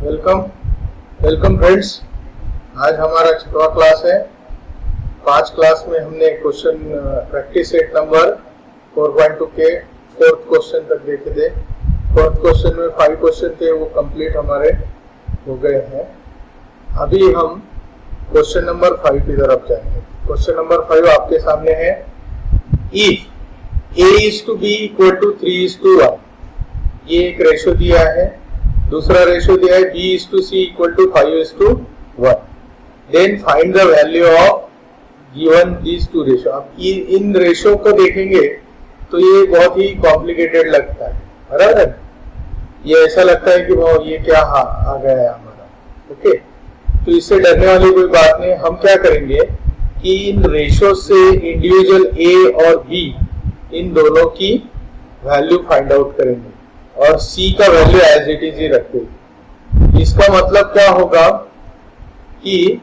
Welcome welcome friends. आज हमारा 6वां class है। 5 क्लास में हमने क्वेश्चन प्रैक्टिस सेट नंबर 4.2 के 4th क्वेश्चन तक देखे थे। 4th क्वेश्चन में 5 क्वेश्चन थे, वो कंप्लीट हमारे हो गए हैं। अभी हम क्वेश्चन नंबर 5 की तरफ जाएंगे। क्वेश्चन नंबर 5 आपके सामने है। If A is to B equal to 3 is to 1, ये एक रेशो दिया है। दूसरा रेशो दिया है B is to C equal to 5 is to 1. Then find the value of given these two ratio. अब इन रेशो को देखेंगे तो ये बहुत ही कॉम्प्लिकेटेड लगता है, बराबर। ये ऐसा लगता है कि वो ये क्या आ गया है हमारा। ओके, तो इससे डरने वाली कोई बात नहीं। हम क्या करेंगे कि इन रेशो से इंडिविजुअल A और B इन दोनों की वैल्यू फाइंड आउट करेंगे और C का वैल्यू एज इट इज ही रखेंगे। इसका मतलब क्या होगा कि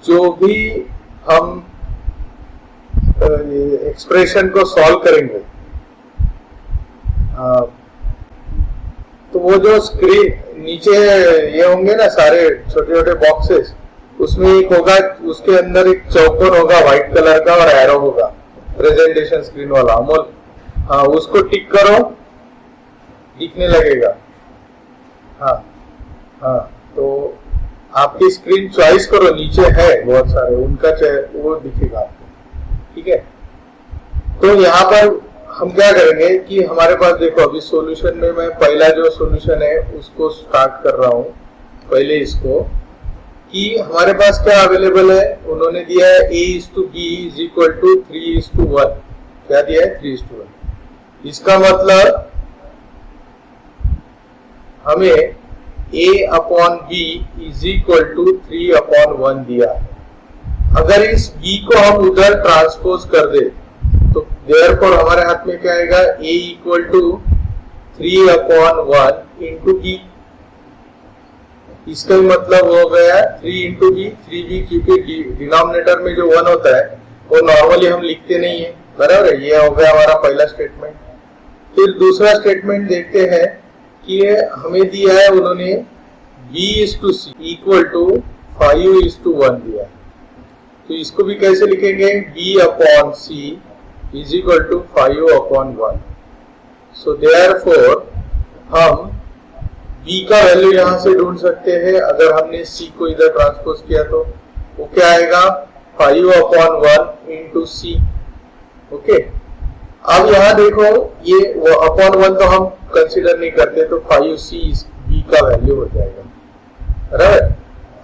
जो भी हम एक्सप्रेशन को सॉल्व करेंगे तो वो जो स्क्रीन नीचे ये होंगे ना सारे छोटे छोटे बॉक्सेस, उसमें एक होगा, उसके अंदर एक चौकोन होगा व्हाइट कलर का और एरो होगा प्रेजेंटेशन स्क्रीन वाला। अमोल, हाँ, उसको टिक करो, दिखने लगेगा। हाँ, तो आपकी स्क्रीन चॉइस करो, नीचे है बहुत सारे, उनका वो दिखेगा आपको। ठीक है, तो यहाँ पर हम क्या करेंगे कि हमारे पास देखो, अभी सॉल्यूशन में मैं पहला जो सॉल्यूशन है उसको स्टार्ट कर रहा हूँ। पहले इसको कि हमारे पास क्या अवेलेबल है, उन्होंने दिया है A is to B is equal to 3 is to 1। क्या दिया है? 3 is to 1। इसका मतलब हमें A upon B is equal to 3 upon 1 दिया है। अगर इस B को हम उधर ट्रांसपोज कर दे तो देयरफॉर हमारे हाथ में क्या आएगा? A equal to 3 upon 1 into B। इसका मतलब हो गया 3 इंटू B, 3B, क्योंकि डिनोमिनेटर में जो 1 होता है वो नॉर्मली हम लिखते नहीं है, बराबर है। ये हो गया हमारा पहला स्टेटमेंट। फिर दूसरा स्टेटमेंट देखते हैं कि हमें दिया है उन्होंने B is to C equal to 5 is to 1 दिया है। तो इसको भी कैसे लिखेंगे? B upon C is equal to 5 upon 1। So therefore हम B का वैल्यू यहाँ से ढूंढ सकते हैं। अगर हमने C को इधर ट्रांसपोज किया तो वो क्या आएगा? 5 अपॉन 1 इंटू C। ओके, अब यहाँ देखो, ये अपॉन 1 तो हम कंसीडर नहीं करते, तो 5C B का वैल्यू हो जाएगा, बराबर।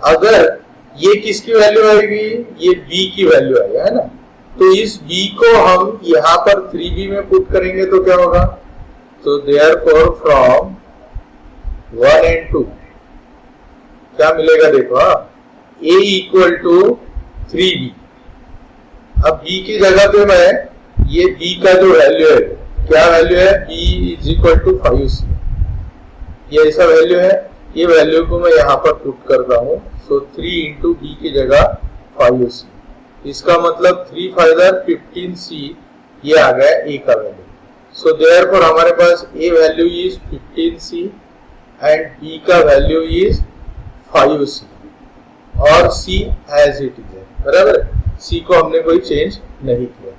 अगर ये किसकी वैल्यू आएगी? ये B की वैल्यू आएगी, है ना। तो इस B को हम यहाँ पर 3B में पुट करेंगे तो क्या होगा? तो देयरफॉर फ्रॉम 1 and 2 क्या मिलेगा? देखो, A इक्वल टू 3B। अब B की जगह पे मैं ये B का जो वैल्यू है, क्या वैल्यू है? B is equal to 5C। ये ऐसा वैल्यू है। ये वैल्यू को मैं यहाँ पर पुट करता हूँ। सो 3 इंटू B की जगह 5C। इसका मतलब 3 5 15C, ये आ गया A का वैल्यू। सो देयरफॉर हमारे पास A value is 15C and B का वैल्यू इज 5C और C एज इट इज है, बराबर। C को हमने कोई चेंज नहीं किया।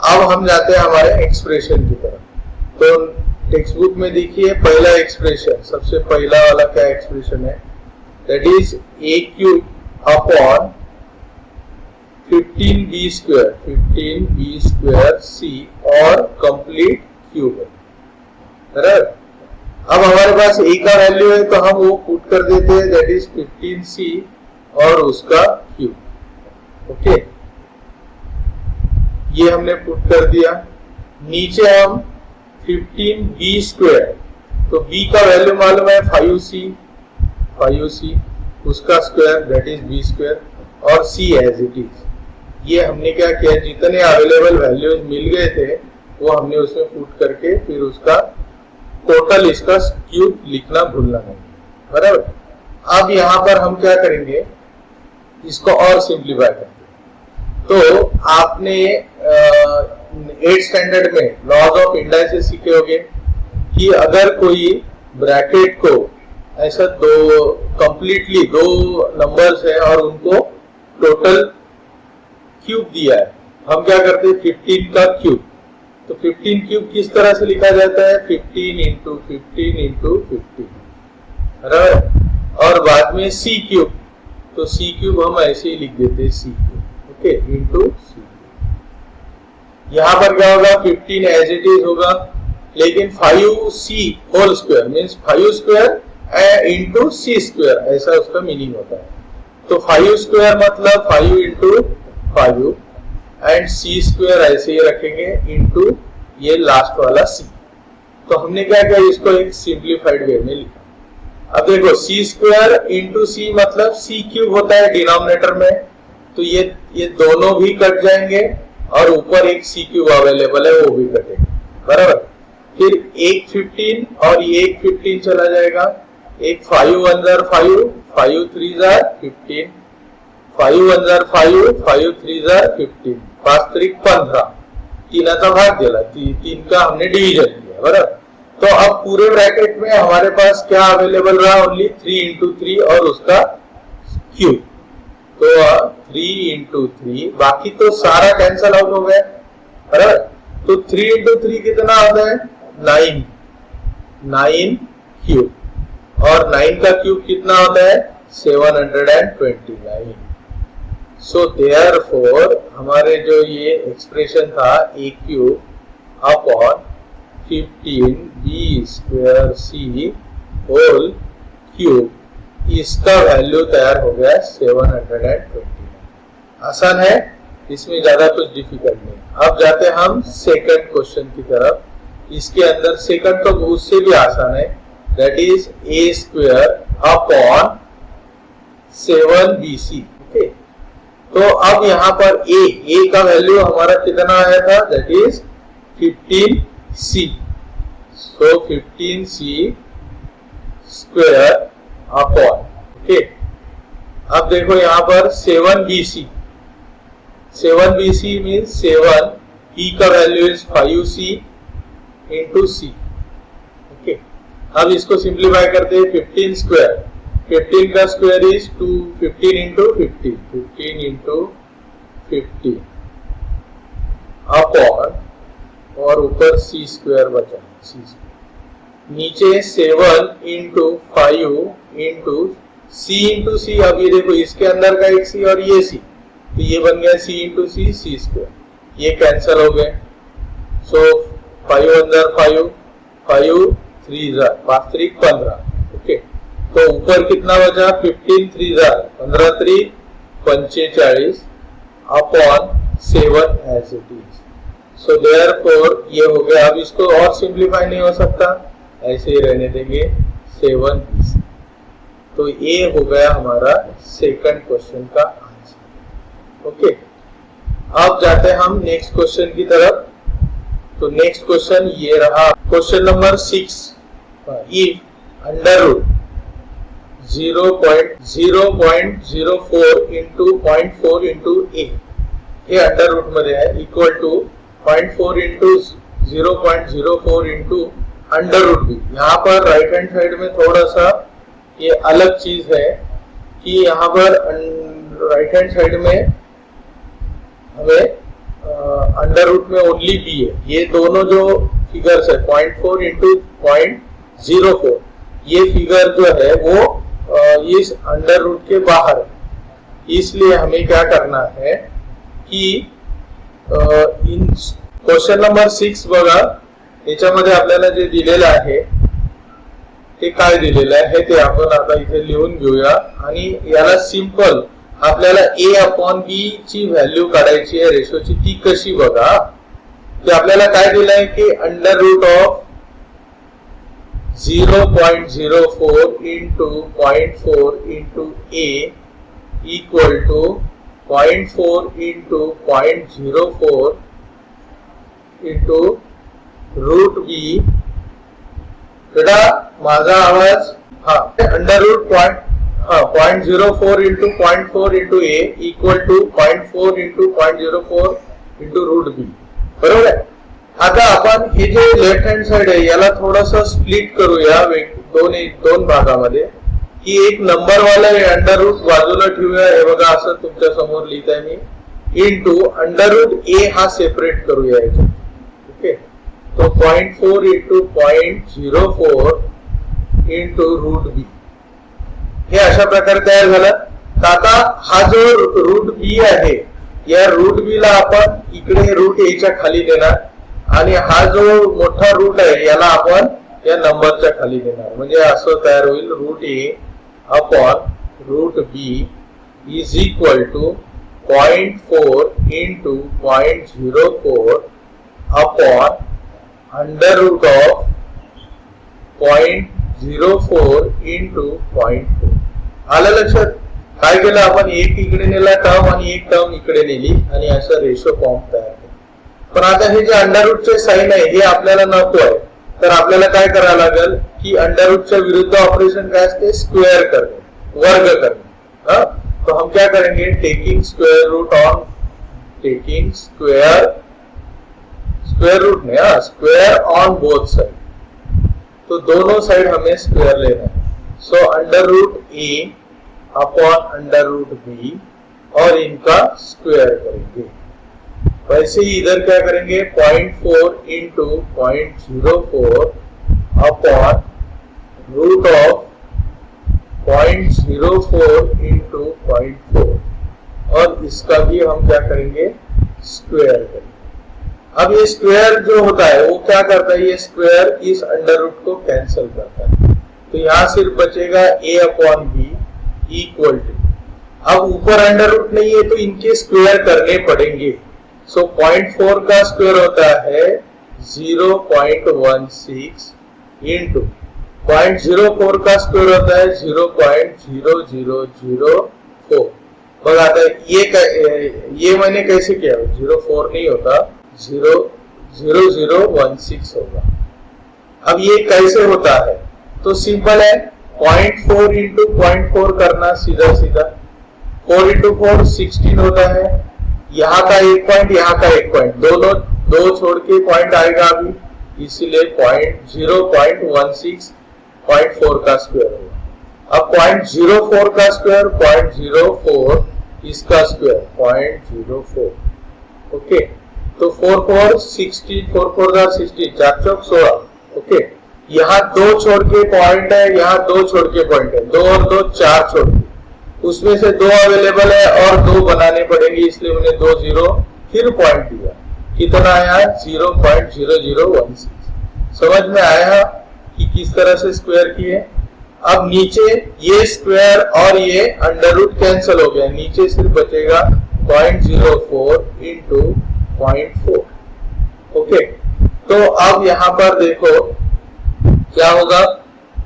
अब हम जाते हैं हमारे एक्सप्रेशन की तरफ। तो टेक्स्ट बुक में देखिए पहला एक्सप्रेशन, सबसे पहला वाला क्या एक्सप्रेशन है? That is A cube upon 15B square, 15B square C और कंप्लीट क्यूब है, बराबर। अब हमारे पास A का वैल्यू है तो हम वो पुट कर देते हैं, दैट इज 15C और उसका क्यूब। ओके, ये हमने पुट कर दिया। नीचे हम 15B स्क्वायर, तो B का वैल्यू मालूम है 5C, उसका square that is B square और C एज इट इज। ये हमने क्या किया? जितने अवेलेबल वैल्यूज मिल गए थे वो हमने उसमें पुट करके फिर उसका टोटल, इसका क्यूब लिखना भूलना नहीं, बराबर। अब यहाँ पर हम क्या करेंगे? इसको और सिंप्लीफाई करेंगे। तो आपने 8th स्टैंडर्ड में लॉज ऑफ इंडाइसेस सीखे होंगे कि अगर कोई ब्रैकेट को ऐसा दो कंप्लीटली दो नंबर्स है और उनको टोटल क्यूब दिया है, हम क्या करते हैं 15 का क्यूब। तो 15 क्यूब किस तरह से लिखा जाता है 15 इंटू 15 इंटू 15, बराबर। और बाद में सी क्यूब, तो सी क्यूब हम ऐसे ही लिख देते हैं सी क्यूब, ओके, इंटू सी। यहां पर क्या होगा 15 एज इट इज होगा, लेकिन 5c whole square means 5 square into C square, ऐसा उसका मीनिंग होता है। तो 5 स्क्वायर मतलब 5 इंटू 5 एंड सी स्क्वायर ऐसे ही रखेंगे इंटू ये लास्ट वाला सी। तो हमने क्या किया, इसको एक सिंप्लीफाइड वे में लिखा। अब देखो सी स्क्वायर इंटू सी मतलब सी क्यूब होता है डिनोमिनेटर में, तो ये दोनों भी कट जाएंगे और ऊपर एक सी क्यूब अवेलेबल है वो भी कटेगा, बराबर। फिर एक 15 और ये एक 15 चला जाएगा, एक 5 1 जार 5, 5 3 जार 15, 5 1 जार 5, 5 3 जार 15, 5 3 15, तीनाचा भाग दिला, तीन का हमने डिवीजन किया, बराबर। तो अब पूरे ब्रैकेट में हमारे पास क्या अवेलेबल रहा, ओनली 3 इंटू 3 और उसका क्यूब। तो 3 इंटू 3, बाकी तो सारा कैंसल आउट हो गया, बराबर। तो 3 इंटू 3 कितना होता है 9 क्यूब, और 9 का क्यूब कितना होता है 729। सो देयरफॉर हमारे जो ये एक्सप्रेशन था a cube upon 15 b square c whole cube, इसका वैल्यू तैयार हो गया 729। आसान है, इसमें ज्यादा कुछ डिफिकल्ट नहीं। अब जाते हैं हम सेकंड क्वेश्चन की तरफ। इसके अंदर सेकंड तो उससे भी आसान है, that is a square upon 7bc, okay. तो अब यहाँ पर a का वैल्यू हमारा कितना आया था, that is 15c। So 15c square upon, okay. अब देखो यहाँ पर 7bc मीन्स 7, e का वैल्यू is 5c into C, okay. अब इसको सिंप्लीफाई करते हैं 15 स्क्वायर, 15 का square is 2, 15 into 15, 15 into 15 upon, और ऊपर सी स्क्वायर बचा, सी स्क्वायर नीचे 7 इंटू 5 इंटू सी। अब ये देखो इसके अंदर का एक सी और ये सी, तो ये बन गया सी इंटू सी स्क्वायर, ये कैंसिल हो गए। सो 5 1 जार 5, 5 3 जार 5 3 15, ओके। तो ऊपर कितना बचा 15 3 जार 15 3 45 upon 7 as it is. So therefore ये हो गया। अब इसको और सिंप्लीफाई नहीं हो सकता, ऐसे ही रहने देंगे 7bc। तो ये हो गया हमारा सेकंड क्वेश्चन का आंसर, ओके। अब जाते हैं हम नेक्स्ट क्वेश्चन की तरफ। तो नेक्स्ट क्वेश्चन ये रहा, question number 6। If under root 0.04 into 0.4 into a, हे अंडर रूट मध्ये आहे, equal to 0.4 into 0.04 into under root b। यहाँ पर राइट हैंड साइड में थोड़ा सा ये अलग चीज है कि यहाँ पर राइट हैंड साइड में हमें अंडर रूट में ओनली b है। ये दोनों जो फिगर्स है 0.4 इंटू 0.04, ये फिगर जो है वो इस अंडर रूट के बाहर है। इसलिए हमें क्या करना है की इन क्वेश्चन नंबर 6 बघा, याच्यामध्ये आपल्याला जे दिलेलं आहे ते काय दिलेलं आहे ते आपण आता इथे लिहून घेऊया। आणि याला सिंपल आपल्याला a अपॉन b ची व्हॅल्यू काढायची आहे रेशोची, ती कशी बघा। ते आपल्याला काय दिलंय की under root of 0.04 into 0.4 into a equal to 0.4 into 0.04 into root b। बेटा माझा आवाज, हाँ, under root 0.04 into 0.4 into a equal to 0.4 into 0.04 into root b, बरोबर आहे। आता आपण हे जे लेफ्ट हँड साइड आहे याला थोडंसं स्प्लिट करूया दोन भागामध्ये। की एक नंबर वाला अंडर रूट बाजूला ठेवूया, हे बघा असं तुमच्या समोर लिहित आहे मी, इंटू अंडर रूट ए हा सेपरेट करूया याच्यात. ओके, तो 0.4 इंटू 0.04 इंटू रूट बी, हे अशा प्रकारे तयार झालं. तर आता हा जो रूट बी आहे, या रूट बी ला आपण इकडे रूट ए च्या खाली देणार आणि हा जो मोठा रूट आहे याला आपण या नंबरच्या खाली देणार. म्हणजे असं तयार होईल, root A upon root B is equal to 0.4 into 0.04 upon under root of 0.04 into 0.4. आलं लक्षात? काय केलं आपण, एक इकडे नेला टर्म आणि एक टर्म इकडे नेली आणि असं रेशो फॉर्म तयार केला. पण आता हे जे अंडर रूटचे साइन आहे हे आपल्याला नको आहे, तर आपल्याला काय करावं लागेल की अंडर रूटच्या विरुद्ध ऑपरेशन काय असते, स्क्वेअर करणे, वर्ग करणे. तो हम क्या करेंगे, taking square root on, taking square root ने स्क्वेयर ऑन बोथ साइड, तो दोनों साइड हमें स्क्वेयर लेना है. So under root A upon under root B और इनका स्क्वेयर करेंगे. वैसे ही इधर क्या करेंगे, 0.4 into 0.04 upon root of 0.04 into 0.4 और इसका भी हम क्या करेंगे, स्क्वेयर करेंगे. अब ये स्क्वेयर जो होता है वो क्या करता है, ये स्क्वेयर इस अंडर रूट को कैंसिल करता है. तो यहां सिर्फ बचेगा a upon B equal to, अब ऊपर अंडर रूट नहीं है तो इनके स्क्वेयर करने पड़ेंगे. सो 0.4 का स्क्वेयर होता है 0.16 इंटू 0.04 का स्क्वेयर होता है 0.0004. बघा आता ये मैंने कैसे किया, 04 नहीं होता, 0.0016 होगा. अब ये कैसे होता है, तो सिंपल है, 0.4 इंटू 0.4 करना सीधा सीधा, 4 इंटू 4 16 होता है. यहाँ का एक पॉइंट, यहाँ का एक पॉइंट, दोनों दो छोड़ के पॉइंट आएगा अभी, इसीलिए 0.16 0.4 का स्क्वायर होगा. अब 0.04 का स्क्वायर 0.04 इसका स्क्वायर 0.04. ओके, तो 4 4 16, 4 4 16, 4 चौक 16. ओके, यहाँ दो छोड़ के पॉइंट है, यहाँ दो छोड़ के पॉइंट है, 2 और 2 4 छोड़ के, उसमें से 2 अवेलेबल है और 2 बनाने पड़ेंगे, इसलिए उन्हें 2 0 फिर पॉइंट दिया. कितना आया, 0.0016. समझ में आया कि किस तरह से स्क्वायर किए. अब नीचे ये स्क्वायर और ये अंडर रूट कैंसिल हो गया, नीचे सिर्फ बचेगा 0.04 इंटू 0.4. ओके, तो अब यहाँ पर देखो क्या होगा,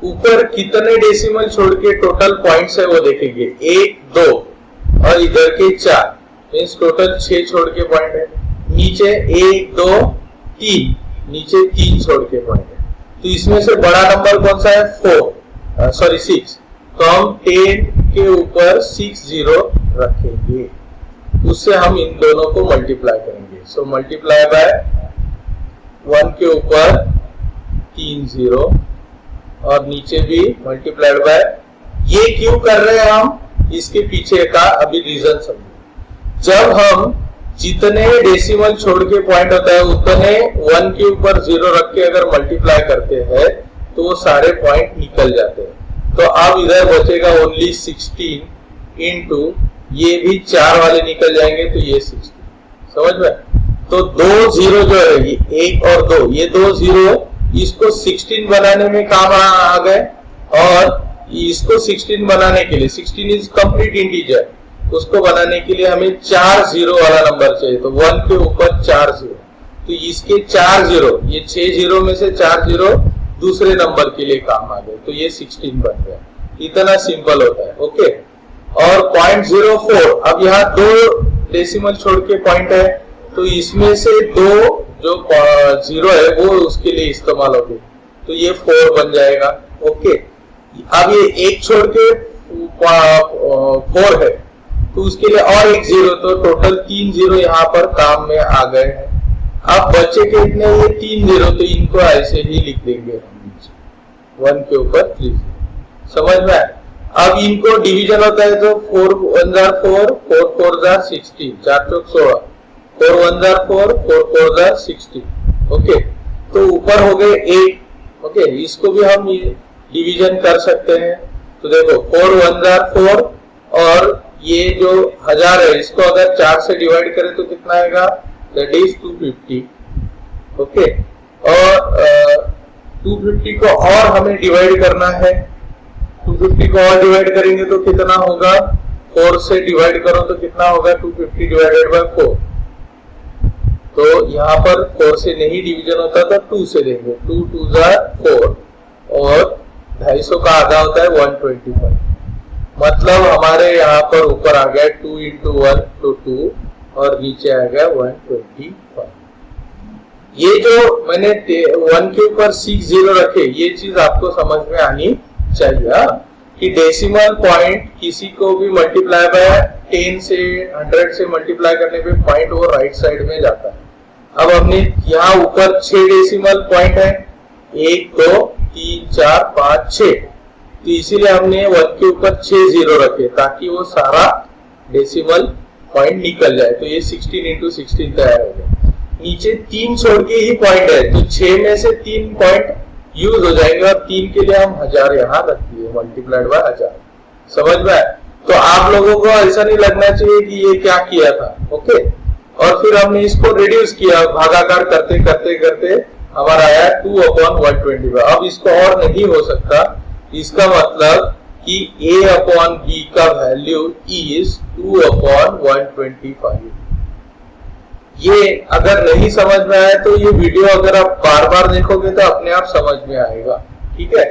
ऊपर कितने डेसिमल छोड़ के टोटल पॉइंट्स है वो देखेंगे, 1 2 और इधर के 4, मीन्स टोटल 6 छोड़ के पॉइंट है. नीचे 1 2 3, नीचे 3 छोड़ के पॉइंट है. तो इसमें से बड़ा नंबर कौन सा है, 6. तो हम 10 के ऊपर 6 0 रखेंगे, उससे हम इन दोनों को मल्टीप्लाई करेंगे. सो मल्टीप्लाई बाय 1 के ऊपर 3 0 और नीचे भी मल्टीप्लाइड बाय. ये क्यों कर रहे हैं हम, इसके पीछे का अभी रीजन समझो. जब हम जितने डेसिमल छोड़ के पॉइंट होता है उतने 1 के ऊपर 0 रख के अगर मल्टीप्लाई करते हैं तो वो सारे पॉइंट निकल जाते हैं. तो अब इधर बचेगा ओनली 16 इंटू ये भी 4 वाले निकल जाएंगे, तो ये 16. समझ में? तो 2 0 जो है, ये 1 और 2, ये 2 0 इसको 16 बनाने में काम आ गए, और इसको 16 बनाने के लिए, 16 इज कंप्लीट इंटीजर, उसको बनाने के लिए हमें 4 0 वाला नंबर चाहिए. तो 1 के ऊपर 4 0, तो इसके 4 0, ये 6 0 में से 4 0 दूसरे नंबर के लिए काम आ गए, तो ये 16 बन गया. इतना सिंपल होता है. ओके, और 0.04, अब यहाँ 2 डेसिमल छोड़ के पॉइंट है, तो इसमें से 2 जो 0 है वो उसके लिए इस्तेमाल होगी, तो ये 4 बन जाएगा. ओके, अब ये 1 छोड़ के 4 है, तो उसके लिए और एक 0, तो टोटल 3 0 यहाँ पर काम में आ गए हैं. अब बच्चे के इतने, ये 3 0, तो इनको ऐसे ही लिख देंगे 1 के ऊपर 3 0. समझ में आए? अब इनको डिवीजन होता है तो 4 1 जार 4, 4 4 जार 16, 4 चौक 16, 4 1 जार 4, 4 4 जार 16। ओके, तो ऊपर हो गए 8। ओके, इसको भी हम डिवीजन कर सकते हैं। तो देखो 4 1 जार 4 और ये जो 1000 है इसको अगर 4 से डिवाइड करें तो कितना आएगा, दैट इज 250। ओके, और 250 को और हमें डिवाइड करना है। 250 को और डिवाइड करेंगे तो कितना होगा, 4 से डिवाइड करो तो कितना होगा, 250 डिवाइडेड बाय 4। तो यहाँ पर 4 से नहीं डिवीजन होता तो 2 से देंगे, 2 2 जार 4 और 250 का आधा होता है 125। मतलब हमारे यहाँ पर ऊपर आ गया 2 इंटू 1 तो 2 और नीचे आ गया 125। ये जो मैंने 1 के ऊपर 6 0 रखे, ये चीज आपको समझ में आनी चाहिए कि डेसिमल पॉइंट किसी को भी मल्टीप्लाई बाय 10 से 100 से मल्टीप्लाई करने पे पॉइंट वो राइट साइड में जाता है। अब हमने यहाँ ऊपर 6 डेसिमल पॉइंट है, 1 2 3 4 5 6, तो इसीलिए हमने 1 के ऊपर 6 0 रखे ताकि वो सारा डेसिमल पॉइंट निकल जाए। तो ये 16 इंटू 16 तैयार हो गया। नीचे 3 छोड़ के ही पॉइंट है तो 6 में से 3 पॉइंट यूज हो जाएंगे और 3 के लिए हम 1000 यहाँ रख दिए, मल्टीप्लाइड बाय 1000। समझ में आया? तो आप लोगों को ऐसा नहीं लगना चाहिए कि ये क्या किया था। ओके, और फिर हमने इसको रिड्यूस किया, भागाकार करते करते करते हमारा आया 2/125। अब इसको और नहीं हो सकता, इसका मतलब कि a/b का वैल्यू इज 2/125। ये अगर नहीं समझ में आया तो ये वीडियो अगर आप बार बार देखोगे तो अपने आप समझ में आएगा। ठीक है,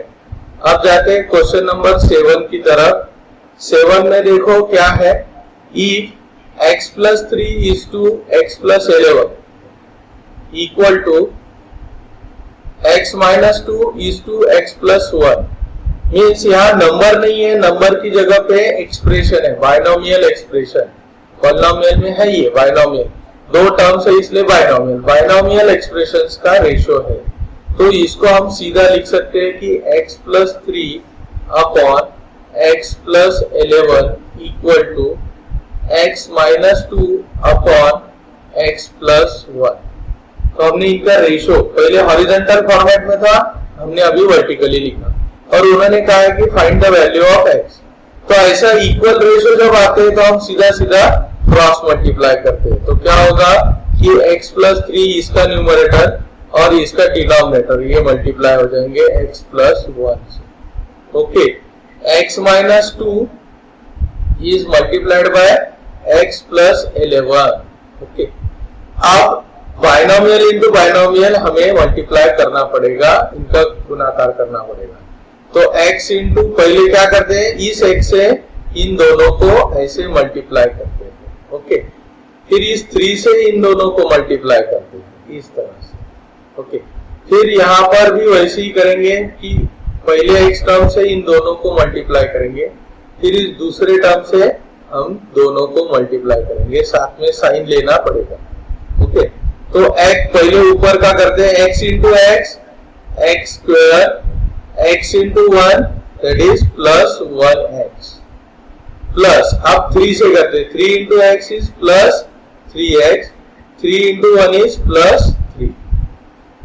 अब जाते हैं क्वेश्चन नंबर 7 की तरफ। 7 में देखो क्या है, if x plus 3 is to x plus 11 equal to x minus 2 is to x plus 1 means यहाँ नंबर नहीं है, नंबर की जगह पे एक्सप्रेशन है, बाइनोमियल एक्सप्रेशन। पॉलिनोमियल में है ये बाइनोमियल, 2 टर्म्स है इसलिए बाइनोमियल। बाइनोमियल एक्सप्रेशंस का रेशियो है, तो इसको हम सीधा लिख सकते हैं कि x plus 3 upon x plus 11 equal to x minus 2 upon x plus 1। तो हमने इनका रेशियो पहले हॉरिजॉन्टल फॉर्मेट में था, हमने अभी वर्टिकली लिखा और उन्होंने कहा है कि find the value of x। तो ऐसा इक्वल रेशियो जब आते हैं तो हम सीधा सीधा क्रॉस मल्टीप्लाई करते हैं। तो क्या होगा कि x plus 3 इसका न्यूमरेटर और इसका डिनोमिनेटर ये मल्टीप्लाई हो जाएंगे x plus 1 से। Okay, x minus 2 is multiplied by x plus 11। Okay, अब बाइनोमियल इनटू बाइनोमियल हमें मल्टीप्लाई करना पड़ेगा, इनका गुणाकार करना पड़ेगा। तो x इंटू पहले क्या करते हैं, इस x से इन दोनों को ऐसे मल्टीप्लाई करते हैं। ओके, फिर इस 3 से इन दोनों को मल्टीप्लाई करते हैं इस तरह से। ओके, फिर यहाँ पर भी वैसे ही करेंगे कि पहले x टर्म से इन दोनों को मल्टीप्लाई करेंगे, फिर इस दूसरे टर्म से हम दोनों को मल्टीप्लाई करेंगे, साथ में साइन लेना पड़ेगा। ओके, तो x पहले ऊपर का करते हैं, x into x, x square, x into 1 that is plus 1x plus, अब 3 से करते हैं, 3 into x is plus 3x, 3 into 1 is plus 3।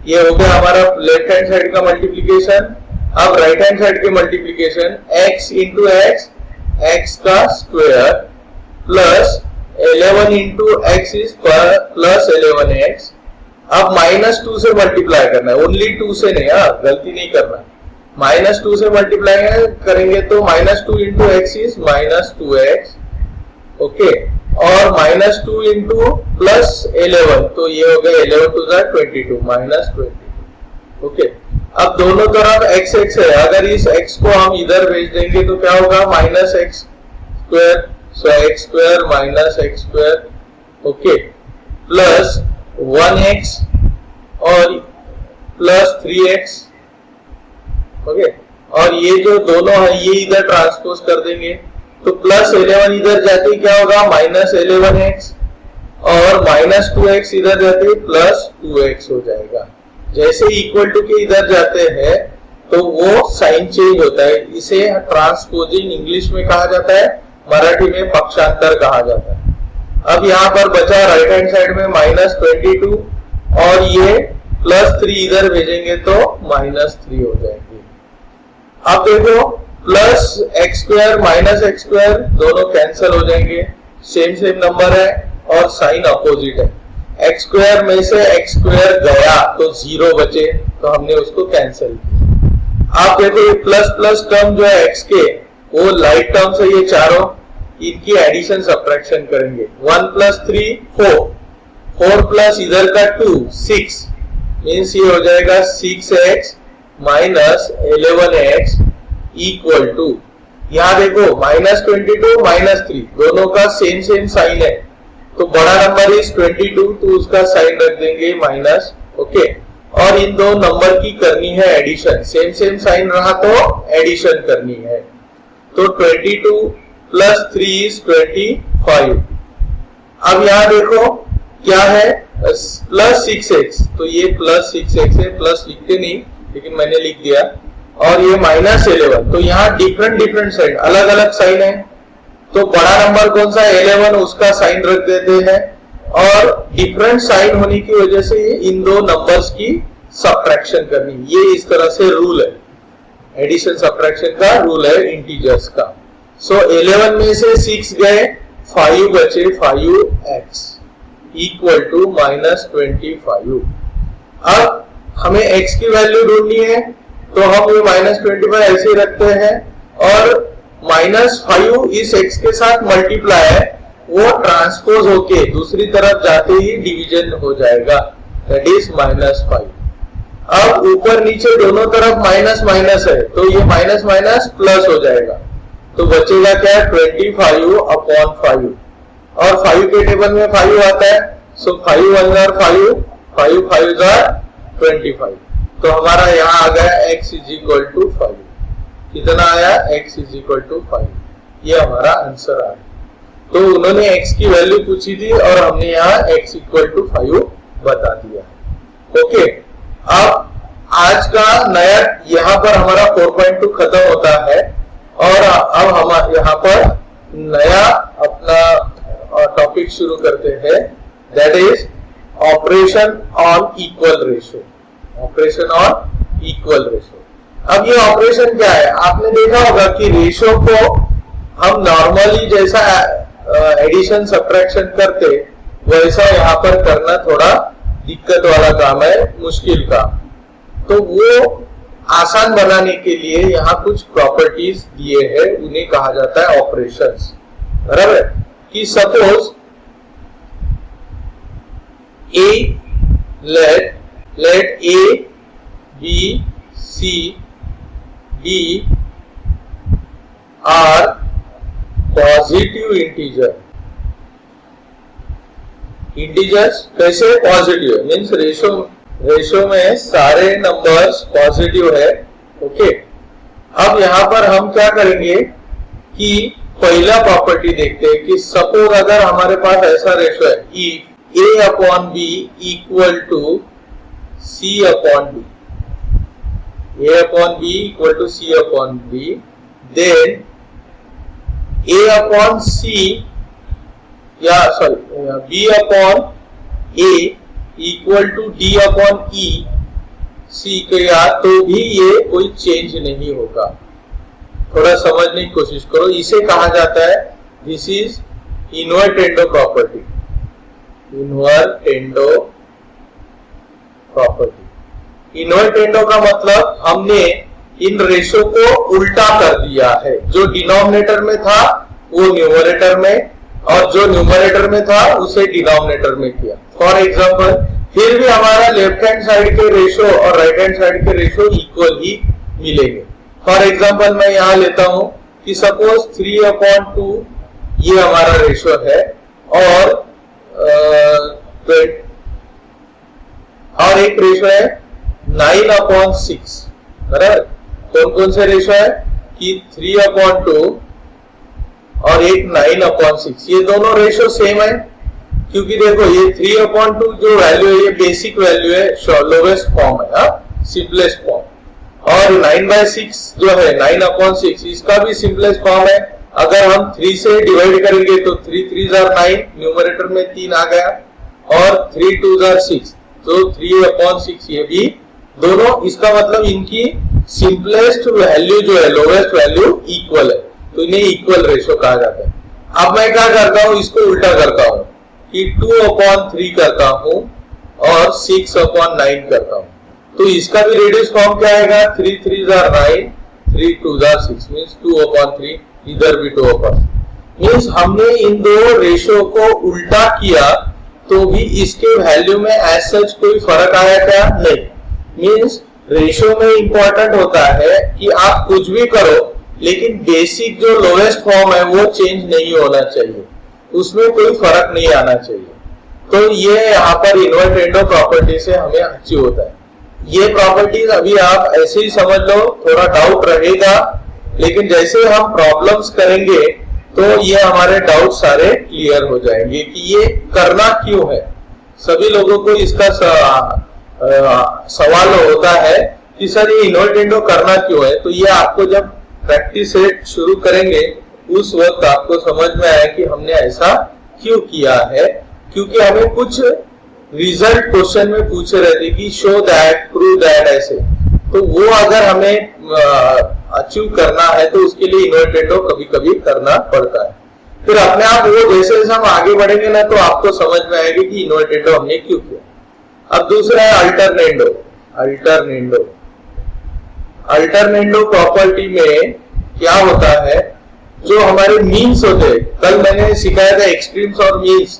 ये हो गया हमारा लेफ्ट हैंड साइड का मल्टीप्लीकेशन। अब राइट हैंड साइड के multiplication, x into x, x का square plus 11 into x is plus 11x। अब -2 से मल्टीप्लाई करना है, ओनली 2 से नहीं, गलती नहीं करना। -2 से मल्टीप्लाई करेंगे तो -2 into x is -2x। Okay, और -2 इंटू प्लस 11 तो ये हो गया 11 टू द 22 -22। ओके, अब दोनों तरफ x x है, अगर इस x को हम इधर भेज देंगे तो क्या होगा, -x स्क्वायर, सो x square minus x square. Okay, plus 1x और प्लस 3x। ओके, और ये जो दोनों है ये इधर ट्रांसपोज कर देंगे तो प्लस 11 इधर जाते क्या होगा, -11x और -2x इधर जाते प्लस 2x हो जाएगा। जैसे इक्वल टू के इधर जाते हैं तो वो साइन चेंज होता है। इसे ट्रांसपोजिंग इंग्लिश में कहा जाता है, मराठी में पक्षांतर कहा जाता है। अब यहाँ पर बचा राइट हैंड साइड में -22 और ये +3 इधर भेजेंगे तो -3 हो जाएंगे। अब देखो +x² -x² दोनों कैंसिल हो जाएंगे, सेम नंबर है और साइन अपोजिट है। x² में से x² गया तो 0 बचे, तो हमने उसको कैंसिल किया। आप देखो ये प्लस प्लस टर्म जो है x के, वो लाइट टर्म से ये चारों, इनकी एडिशन सब्ट्रैक्शन करेंगे। 1 + 3 4, 4 प्लस इधर का 2 6, मीन्स ये हो जाएगा 6x - 11x = यहाँ देखो -22 -3 दोनों का सेम साइन है, तो बड़ा नंबर इज 22, तो उसका साइन रख देंगे माइनस। ओके, और इन दो नंबर की करनी है एडिशन, सेम साइन रहा तो एडिशन करनी है। तो 22 + 3 = 25। अब यहाँ देखो क्या है, +6x, तो ये +6x है, प्लस लिखते नहीं लेकिन मैंने लिख दिया, और ये -11, तो यहाँ डिफरेंट साइन, अलग अलग साइन है, तो बड़ा नंबर कौन सा 11 उसका साइन रख देते हैं, और डिफरेंट साइन होने की वजह से इन दो नंबर्स की सब्ट्रैक्शन करनी, ये इस तरह से रूल है, एडिशन सब्ट्रैक्शन का रूल है इंटीजर्स का। सो 11 में से 6 गए, 5 बचे, 5x = -25। अब हमें x की वैल्यू ढूंढनी है, तो हम ये -25 ऐसे रखते हैं, और -5 इस x के साथ मल्टीप्लाई है, वो ट्रांसपोज होके दूसरी तरफ जाते ही डिवीजन हो जाएगा, दैट इज -5। अब ऊपर नीचे दोनों तरफ माइनस है, तो ये माइनस प्लस हो जाएगा, तो बचेगा क्या, 25/5, और 5 के टेबल में 5 आता है, सो 5 1 = 5, 5 5 = 25, तो हमारा यहाँ आ गया x = 5। कितना आया, x = 5, ये हमारा आंसर आया। तो उन्होंने x की वैल्यू पूछी थी और हमने यहाँ x = 5 बता दिया। ओके, अब आज का नया, यहाँ पर हमारा 4.2 खत्म होता है, और अब हम यहाँ पर नया अपना टॉपिक शुरू करते हैं, that is operation on equal ratio. Operation on equal ratio. अब ये ऑपरेशन क्या है, आपने देखा होगा कि रेशो को हम नॉर्मली जैसा एडिशन सब्ट्रैक्शन करते वैसा यहाँ पर करना थोड़ा दिक्कत वाला काम है, मुश्किल काम। तो वो आसान बनाने के लिए यहाँ कुछ प्रॉपर्टीज दिए हैं, उन्हें कहा जाता है ऑपरेशंस। बराबर, कि suppose let A, B, C, D are positive integers. कैसे पॉजिटिव, मीन्स रेशो में सारे नंबर्स पॉजिटिव है। ओके, अब यहाँ पर हम क्या करेंगे कि पहला प्रॉपर्टी देखते हैं कि सपोज अगर हमारे पास ऐसा रेशो है, A/B = C/D, A/B = C/D, then A/C B/A = D/E C किया तो भी ये कोई चेंज नहीं होगा। थोड़ा समझने की कोशिश करो, इसे कहा जाता है, this is invertendo property. Invertendo का मतलब हमने इन रेशो को उल्टा कर दिया है, जो डिनोमिनेटर में था वो न्यूमरेटर में, और जो न्यूमरेटर में था उसे डिनोमिनेटर में किया। फॉर एग्जांपल, फिर भी हमारा लेफ्ट हैंड साइड के रेशो और राइट हैंड साइड के रेशो इक्वल ही मिलेंगे। फॉर एग्जांपल मैं यहाँ लेता हूं कि सपोज 3/2 ये हमारा रेशो है, और एक रेशो है 9/6। बराबर, कौन कौन से रेशो है कि 3/2 और एक 9/6, ये दोनों रेशो सेम है, क्योंकि देखो ये 3/2 जो वैल्यू है ये बेसिक वैल्यू है, लोवेस्ट फॉर्म है, सिंपलेस्ट फॉर्म, और 9/6 जो है 9/6 इसका भी सिंपलेस्ट फॉर्म है। अगर हम 3 से डिवाइड करेंगे तो 3 3 9, न्यूमरेटर में 3 आ गया, और 3 2 6, तो 3/6 ये भी दोनों, इसका मतलब इनकी सिंपलेस्ट वैल्यू जो है लोवेस्ट वैल्यू इक्वल है, तो इन्हें इक्वल रेशो कहा जाता है। अब मैं क्या करता हूं, इसको उल्टा करता हूं कि 2/3 करता हूं और 6/9 करता हूं, तो इसका भी रेडियस फॉर्म क्या आएगा, 3 3 9, 3 2 6 मीन्स 2/3, इधर भी 2/3 मीन्स हमने इन दो रेशो को उल्टा किया तो भी इसके वैल्यू में एज सच कोई फर्क आया क्या, नहीं। मीन्स रेशो में इंपॉर्टेंट होता है कि आप कुछ भी करो लेकिन बेसिक जो लोएस्ट फॉर्म है वो चेंज नहीं होना चाहिए, उसमें कोई फर्क नहीं आना चाहिए। तो ये यहाँ पर इन्वर्टेंडो प्रॉपर्टी से हमें अच्छी होता है। ये प्रॉपर्टीज अभी आप ऐसे ही समझ लो, थोड़ा डाउट रहेगा, लेकिन जैसे हम प्रॉब्लम्स करेंगे तो ये हमारे डाउट सारे क्लियर हो जाएंगे कि ये करना क्यों है। सभी लोगों को इसका सवाल होता है कि सर ये इन्वर्टेंडो करना क्यों है, तो ये आपको जब प्रैक्टिस सेट शुरू करेंगे उस वक्त आपको समझ में आया कि हमने ऐसा क्यों किया है, क्योंकि हमें कुछ रिजल्ट क्वेश्चन में पूछे रहते कि शो दैट, प्रूव दैट, ऐसे, तो वो अगर हमें अचीव करना है तो उसके लिए इन्वर्टेंडो कभी कभी करना पड़ता है। फिर अपने आप वो जैसे जैसे हम आगे बढ़ेंगे ना तो आपको समझ में आएगा कि इन्वर्टेंडो हमने क्यों किया। अब दूसरा है अल्टरनेंडो। अल्टरनेंडो अल्टरनेंडो प्रॉपर्टी में क्या होता है, जो हमारे मीन्स होते हैं, कल मैंने सिखाया था एक्सट्रीम्स और मीन्स,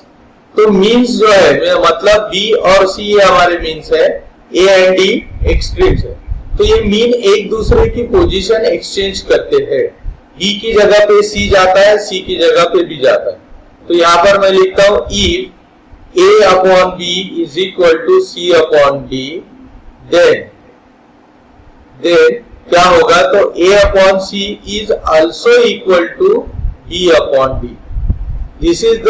तो मीन्स जो है मतलब बी और सी ये हमारे मीन्स है, ए एंड डी एक्सट्रीम्स है। तो ये मीन एक दूसरे की पोजीशन एक्सचेंज करते हैं, बी की जगह पे सी जाता है, सी की जगह पे बी जाता है। तो यहाँ पर मैं लिखता हूं if A/B is equal to C/D, then क्या होगा, तो A/C is also equal to B/D। This is the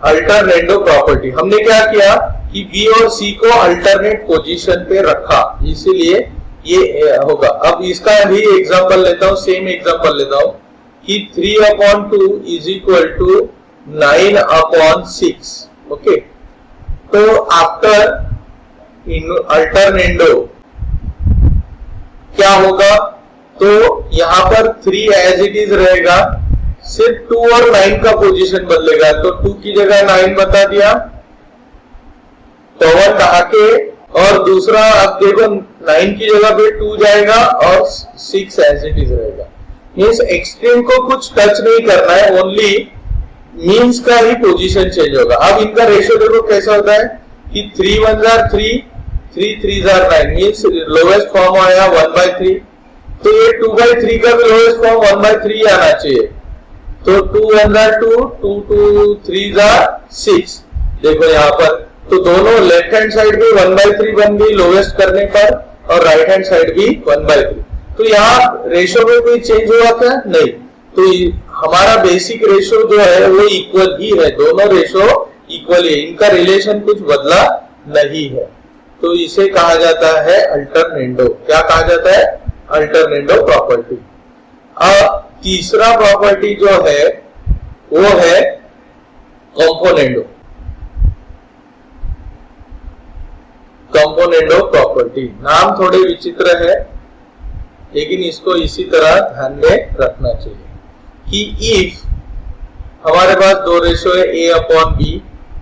alternendo property. हमने क्या किया कि B और C को अल्टरनेट पोजीशन पे रखा, इसीलिए ये होगा। अब इसका भी एग्जांपल लेता हूं, सेम एग्जांपल लेता हूं कि 3/2 इज इक्वल टू 9/6। ओके, तो आफ्टर अल्टरनेंडो क्या होगा, तो यहां पर 3 एज इट इज रहेगा, सिर्फ 2 और 9 का पोजीशन बदलेगा, तो 2 की जगह 9 बता दिया, पवन के, और दूसरा अब देखो 9 की जगह पे 2 जाएगा और 6 एज इट इज रहेगा। मीन्स एक्सट्रीम को कुछ टच नहीं करना है, ओनली मीन्स का ही पोजीशन चेंज होगा। अब इनका रेशियो देखो कैसा होता है कि 3 1 3, 3 3 9, मीन्स लोवेस्ट फॉर्म आया 1/3, तो ये 2/3 का भी लोवेस्ट फॉर्म 1/3 आना चाहिए। तो 2 1 2, 2 2 3 6, देखो यहाँ पर, तो दोनों लेफ्ट हैंड साइड भी 1/3 बन गई लोवेस्ट करने पर, और राइट हैंड साइड भी 1/3। तो यहाँ रेशो में कोई चेंज हुआ क्या, नहीं। तो हमारा बेसिक रेशो जो है वो इक्वल ही है, दोनों रेशो इक्वल है, इनका रिलेशन कुछ बदला नहीं है, तो इसे कहा जाता है अल्टरनेंडो। क्या कहा जाता है, अल्टरनेंडो प्रॉपर्टी। अब तीसरा प्रॉपर्टी जो है वो है कंपोनेंडो। कंपोनेंडो प्रॉपर्टी, नाम थोड़े विचित्र है लेकिन इसको इसी तरह ध्यान में रखना चाहिए कि इफ हमारे पास दो रेशो है A/B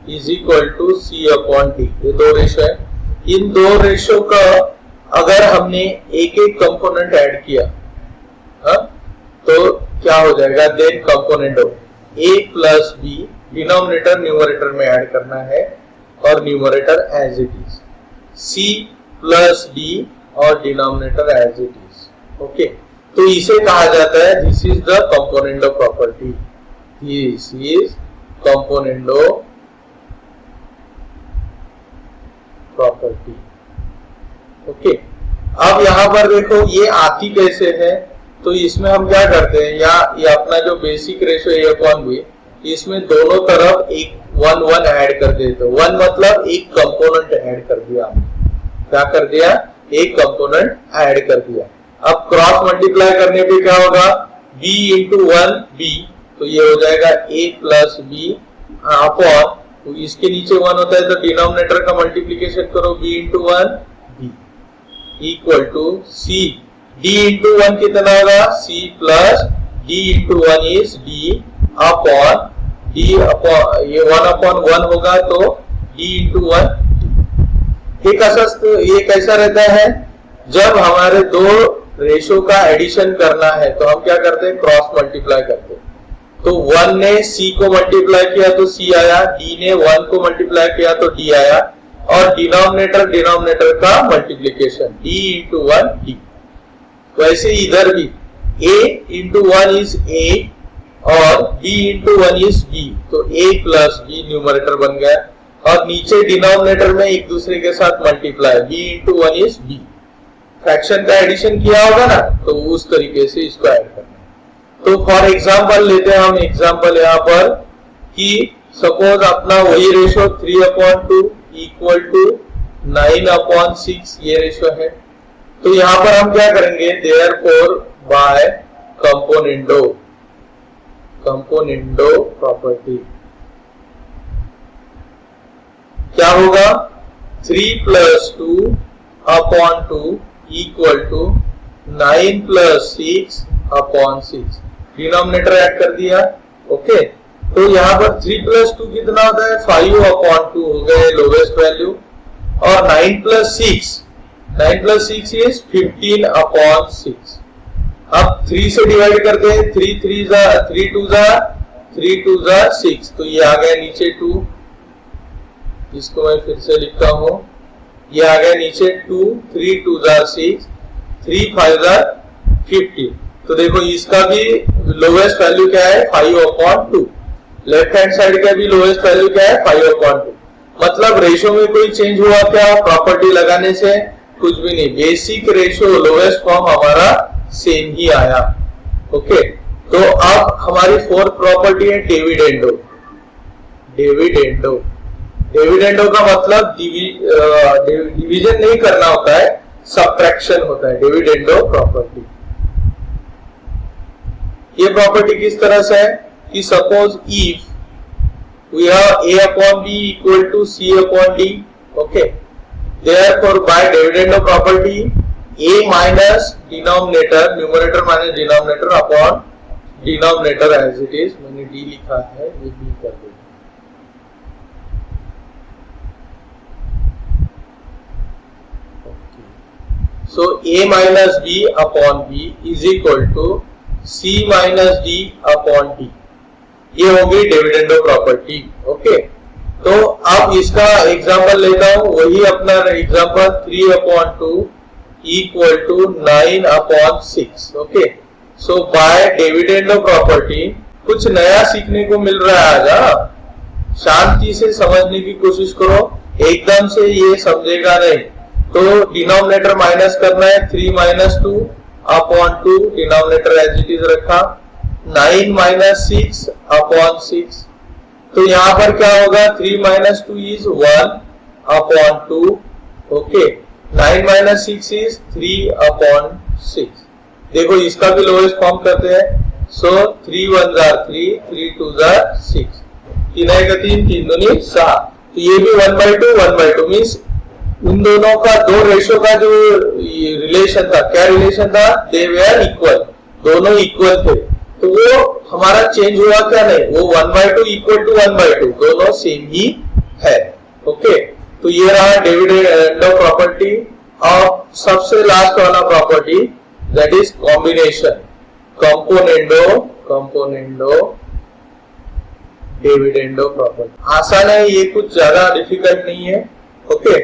is equal to C/D, ये दो रेशो है, इन दो रेशो का अगर हमने एक एक कंपोनेंट ऐड किया तो क्या हो जाएगा, then component A plus B, denominator numerator में ऐड करना है और numerator as it is, C plus D और denominator as it is. Okay, तो इसे कहा जाता है, this is the componendo property, this is componendo property. Okay, अब यहां पर देखो ये आती कैसे है, तो इसमें हम क्या करते हैं, या ये अपना जो बेसिक रेशो A/B, इसमें दोनों तरफ एक 1 1 ऐड कर देते हो। 1 मतलब एक कंपोनेंट ऐड कर दिया, क्या कर दिया, एक कंपोनेंट ऐड कर दिया। अब क्रॉस मल्टीप्लाई करने पे क्या होगा, b इंटू 1 b, तो ये हो जाएगा a प्लस b अपॉन, तो इसके नीचे 1 होता है तो डिनोमिनेटर का मल्टीप्लीकेशन करो, b into 1 b equal to c, d into 1 कितना होगा, c plus d into 1 is d upon d upon ये 1 अपॉन 1 होगा तो d इंटू 1 ये कैसा रहता है, जब हमारे दो रेशो का एडिशन करना है तो हम क्या करते हैं, क्रॉस मल्टीप्लाई करते हैं। तो 1 ने c को मल्टीप्लाई किया तो c आया, d ने 1 को मल्टीप्लाई किया तो d आया, और डिनोमिनेटर का मल्टीप्लीकेशन d इंटू 1 d। वैसे इधर भी a इंटू 1 इज a और b इंटू 1 इज b, तो a प्लस b न्यूमरेटर बन गया, और नीचे डिनोमिनेटर में एक दूसरे के साथ multiply, b into 1 is b। Fraction का एडिशन किया होगा ना, तो उस तरीके से इसको ऐड करना है। तो फॉर एग्जांपल लेते हैं हम एग्जांपल यहाँ पर कि सपोज अपना वही रेशो 3/2 इक्वल टू 9/6 ये रेशो है। तो यहाँ पर हम क्या करेंगे, देयरफॉर बाय कंपोनेंडो प्रॉपर्टी क्या होगा, 3 plus 2/2 equal to 9 plus 6/6, denominator add कर दिया। ओके, तो यहाँ पर 3 प्लस 2 कितना होता है, 5/2 हो गए लोवेस्ट वैल्यू, और 9 प्लस 6 इज 15/6। अब 3 से डिवाइड करते हैं, 3 2 जा 6, तो ये आ गया नीचे 2, इसको मैं फिर से लिखता हूं, ये आ गया नीचे 2, 3 2 जा 6, 3 5 जा 15। तो देखो इसका भी लोवेस्ट वैल्यू क्या है, 5/2। लेफ्ट हैंड साइड का भी लोवेस्ट वैल्यू क्या है, 5/2। मतलब रेशो में कोई चेंज हुआ क्या, प्रॉपर्टी लगाने से कुछ भी नहीं, बेसिक रेशो लोवेस्ट फॉर्म हमारा सेम ही आया। ओके, तो अब हमारी फोर्थ प्रॉपर्टी है डिविडेंडो का मतलब डिवीजन नहीं करना होता है, सब्ट्रैक्शन होता है, डिविडेंडो प्रॉपर्टी। ये प्रॉपर्टी किस तरह से है कि suppose if we have a upon b equal to c upon d, okay, therefore by dividendo property a minus denominator, numerator minus denominator upon denominator as it is, मैंने d लिखा है, ये b कर दो। So a minus b upon b is equal to c minus d upon d, ये होगी dividendo property. Okay, तो अब इसका एग्जांपल लेता हूं, वही अपना example 3/2 equal to 9/6। Okay, so by dividendo property कुछ नया सीखने को मिल रहा है। आज शांति से समझने की कोशिश करो, एकदम से ये समझेगा नहीं। तो डिनोमिनेटर माइनस करना है, 3 - 2/2 डिनोमिनेटर एज इट इज रखा, 9 - 6/6। तो यहाँ पर क्या होगा, 3 - 2 इज 1/2। Okay, 9 - 6 is 3/6। देखो इसका भी लोएस्ट फॉर्म करते हैं। सो 3 1 जा 3, 3 2 जा 6, 3 1 3, 3 दूनी 7। तो ये भी 1/2 मीन्स उन दोनों का दो रेशो का जो रिलेशन था, क्या रिलेशन था, दे वेर इक्वल, दोनों इक्वल थे। तो वो हमारा चेंज हुआ क्या, नहीं, वो 1/2 इक्वल टू 1/2 दोनों सेम ही है। ओके, तो ये रहा डिविडेंडो प्रॉपर्टी। और सबसे लास्ट वाला property that is combination, componendo dividendo property. आसान है ये, कुछ ज्यादा डिफिकल्ट नहीं है। Okay,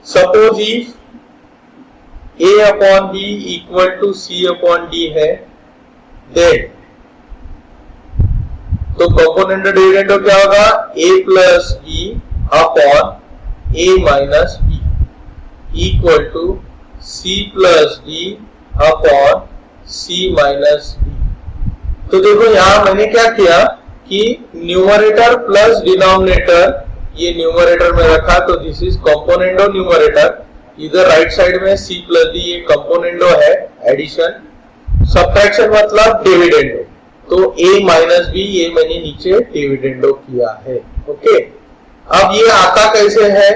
suppose if a/b equal to c/d है, देन तो कंपोनेंडो डिविडेंडो क्या होगा, a plus b upon a minus b equal to c plus d upon c minus d। तो देखो यहां मैंने क्या किया कि न्यूमरेटर प्लस डिनोमिनेटर, ये न्यूमरेटर में रखा, तो दिस इज कंपोनेंडो न्यूमरेटर, इधर राइट साइड में C प्लस डी ये कंपोनेंडो है एडिशन, सब्ट्रैक्शन मतलब डिविडेंडो। तो A माइनस बी ये मैंने नीचे डिविडेंडो किया है। ओके, अब ये आता कैसे है?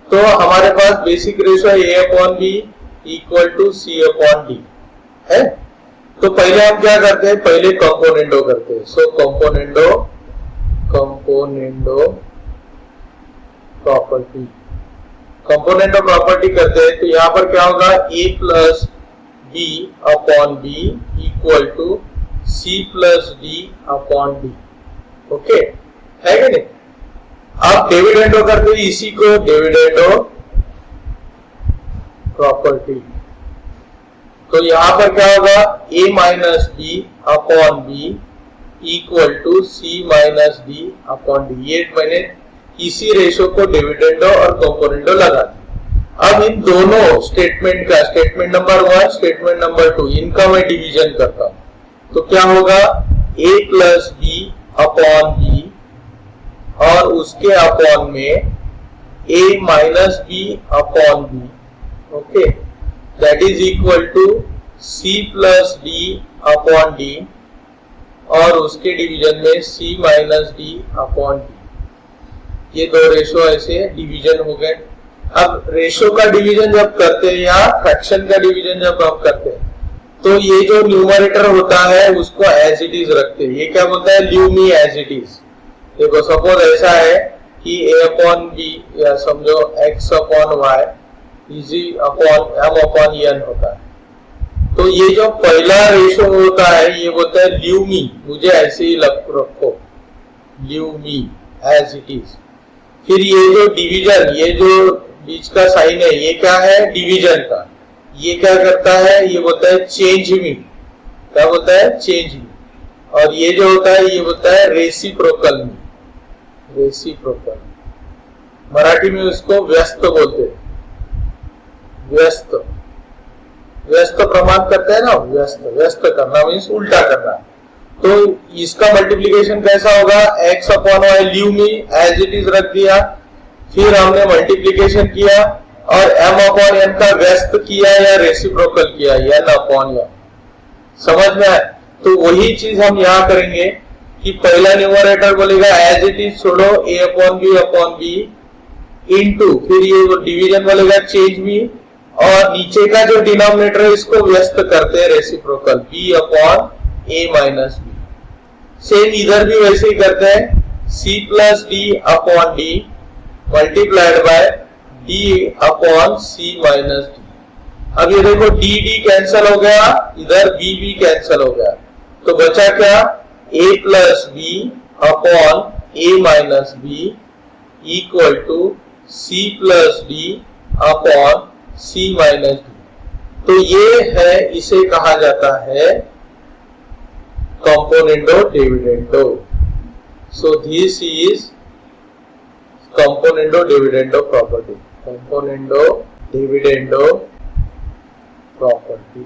तो हमारे पास basic ratio A upon B equal to C upon D है। तो पहले हम क्या करते हैं, पहले कंपोनेंडो करते हैं। So componendo property, componendo property करते हैं। तो यहाँ पर क्या होगा, A plus B upon B equal to C plus D upon D. Okay, है कि नहीं? आप डिविडेंडो करते हैं इसी को डिविडेंडो प्रॉपर्टी। तो यहां पर क्या होगा, A minus B upon B equal to C minus D upon D. ये मैंने इसी रेशो को डिविडेंडो और कंपोनेंडो लगा दिया। अब इन दोनों स्टेटमेंट का, स्टेटमेंट नंबर 1 स्टेटमेंट नंबर 2, इनका मैं डिवीजन करता हूं। तो क्या होगा, A plus B upon B और उसके अपॉन में A minus B upon B. Okay, that is equal to C plus D upon D और उसके डिवीजन में C minus D upon D. ये दो रेशो ऐसे डिवीजन हो गए। अब रेशो का डिवीजन जब करते हैं या फ्रैक्शन का डिवीजन जब हम करते हैं, तो ये जो न्यूमरेटर होता है उसको एज इट इज रखते हैं। ये क्या बोलता है, leave me as it is. देखो सपोज ऐसा है कि A अपॉन बी या समझो x upon Y easy upon m upon n होता है। तो ये जो पहला रेशो होता है ये बोलता है लीव मी, मुझे ऐसे ही रखो, leave me as it is. फिर ये जो डिवीजन, ये जो बीच का साइन है ये क्या है, डिवीजन का। ये क्या करता है, ये बोलता है चेंज मी। क्या बोलता है, चेंज मी। और ये जो होता है ये बोलता है रेसिप्रोकल मी, रेसिप्रोकल। मराठी में उसको व्यस्त बोलते हैं, व्यस्त। व्यस्त प्रमाण करते हैं ना, व्यस्त, व्यस्त करना मीन्स उल्टा करना। तो इसका मल्टीप्लीकेशन कैसा होगा, x upon Y leave me as it is रख दिया, फिर हमने मल्टीप्लीकेशन किया और m अपॉन n का व्यस्त किया या रेसिप्रोकल किया, n अपॉन n। समझ में आए? तो वही चीज हम यहाँ करेंगे कि पहला न्यूमरेटर बोलेगा एज इट इज छोड़ो A अपॉन बी इनटू, फिर ये डिवीजन बोलेगा चेंज मी, और नीचे का जो डिनोमिनेटर है इसको व्यस्त करते हैं reciprocal b upon A minus B. Same इधर भी वैसे ही करते हैं, C plus D upon D multiplied by D upon C minus D. अब ये देखो डी कैंसल हो गया, इधर B भी कैंसल हो गया, तो बचा क्या, A plus B upon A minus B equal to C plus D upon C minus D. तो ये है, इसे कहा जाता है componendo dividendo. So this is componendo dividendo property. Componendo dividendo property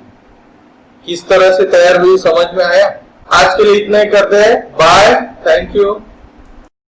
किस तरह से तैयार हुई, समझ में आया? आज के लिए इतना ही करते हैं। Bye, thank you.